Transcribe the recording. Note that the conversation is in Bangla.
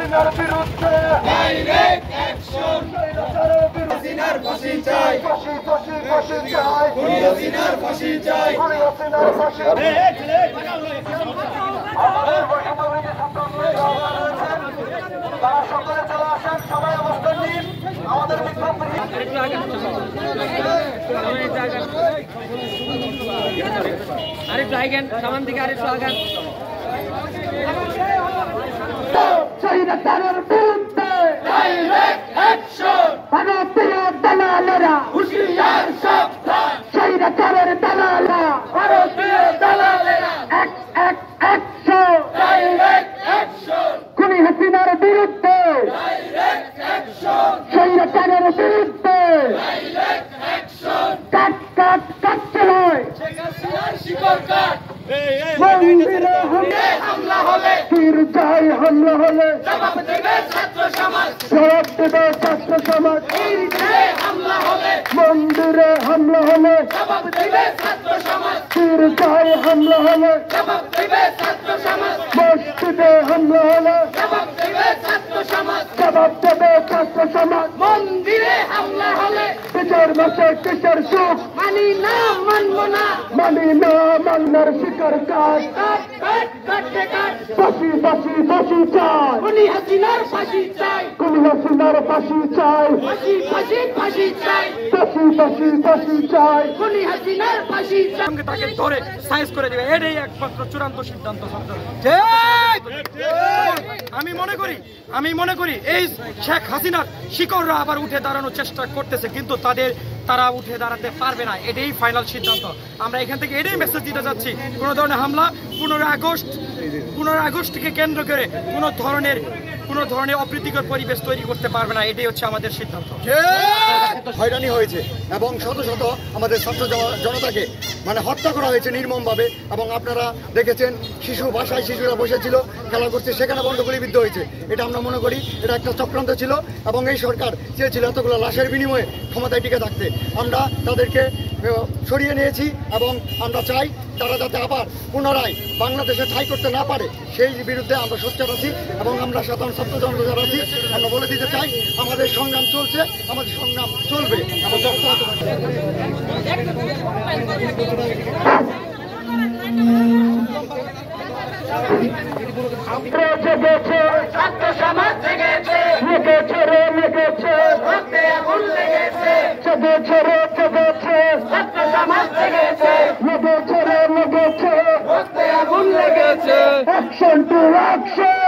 হাসিনার বিরুদ্ধে ডাইরেক্ট অ্যাকশন হাসিনার ফাঁসি চাই ফাঁসি ফাঁসি ফাঁসি চাই হাসিনার ফাঁসি চাই হাসিনার ফাঁসি আমাদের বৈষম্যবিরোধী ছাত্র তারা সকলে চলে আসেন সবাই অবস্থান নিন আমাদের বিক্ষোভ আরিফ আইগেন সামান থেকে আরিফ আগান স্বৈরাচারের বিরুদ্ধে ডাইরেক্ট অ্যাকশন ভারতীয় দালালেরা হুঁশিয়ার সাবধান স্বৈরাচারের দালালেরা ভারতীয় দালালেরা অ্যাকশন ডাইরেক্ট অ্যাকশন খুনি হাসিনার বিরুদ্ধে ডাইরেক্ট অ্যাকশন স্বৈরাচারের বিরুদ্ধে ডাইরেক্ট অ্যাকশন কাট কাট কাট চলে শেখ হাসিনার শিকড় কাট মন্দিরে হামলা হলে তীর যায় হামলা হলে জবাব দেবে ছাত্র সমাজ জবাব দেবে ছাত্র সমাজ হামলা হলে মন্দিরে হামলা হলে জবাব দেবে ছাত্র সমাজ তীর যায় হামলা হলে জবাব দেবে ছাত্র সমাজ মসজিদে হামলা হলে জবাব দেবে ছাত্র সমাজ জবাব দেবে ছাত্র সমাজ মন্দিরে হামলা হলে বিচার মাসে কিসের সুখ মানি না মানব না মানি না মান্নার শিকার কাজ ফাঁসি ফাঁসি ফাঁসি চাই খুনি হাসিনার ফাঁসি চাই খুনি হাসিনার ফাঁসি চাই ফাঁসি ফাঁসি ফাঁসি চাই ফাঁসি ফাঁসি ফাঁসি চাই খুনি হাসিনার ফাঁসি চাই তাকে ধরে সাইজ করে দেবে এটাই একমাত্র চূড়ান্ত সিদ্ধান্ত আমি মনে করি এই শেখ হাসিনার শিকড়রা আবার উঠে দাঁড়ানোর চেষ্টা করতেছে কিন্তু তারা উঠে দাঁড়াতে পারবে না এটাই ফাইনাল সিদ্ধান্ত আমরা এখান থেকে এটাই মেসেজ দিতে যাচ্ছি কোনো ধরনের হামলা 15 আগস্টকে কেন্দ্র করে কোনো ধরনের অপ্রীতিকর পরিবেশ তৈরি করতে পারবে না এটাই হচ্ছে আমাদের সিদ্ধান্ত হয়রানি হয়েছে এবং শত শত আমাদের ছাত্র জনতাকে হত্যা করা হয়েছে নির্মমভাবে এবং আপনারা দেখেছেন শিশুরা বসেছিল খেলা করছে সেখানে বন্ধগুলি বিদ্ধ হয়েছে এটা আমরা মনে করি এটা একটা চক্রান্ত ছিল এবং এই সরকার চেয়েছিল এতগুলো লাশের বিনিময়ে ক্ষমতায় টিকে থাকতে আমরা তাদেরকে সরিয়ে নিয়েছি এবং আমরা চাই তারা যাতে আবার পুনরায় বাংলাদেশে ঠাঁই করতে না পারে সেই বিরুদ্ধে আমরা সোচ্চার আছি এবং আমরা সাধারণ ছাত্র জনতা যারা আছি আমরা বলে দিতে চাই আমাদের সংগ্রাম চলছে আমাদের সংগ্রাম চলবে জেগেছে ছাত্র সমাজ জেগেছে লেগেছে রে লেগেছে রক্তে আগুন লেগেছে জেগেছে রে জেগেছে ছাত্র সমাজ জেগেছে লেগেছে রে লেগেছে রক্তে আগুন লেগেছে অ্যাকশন টু অ্যাকশন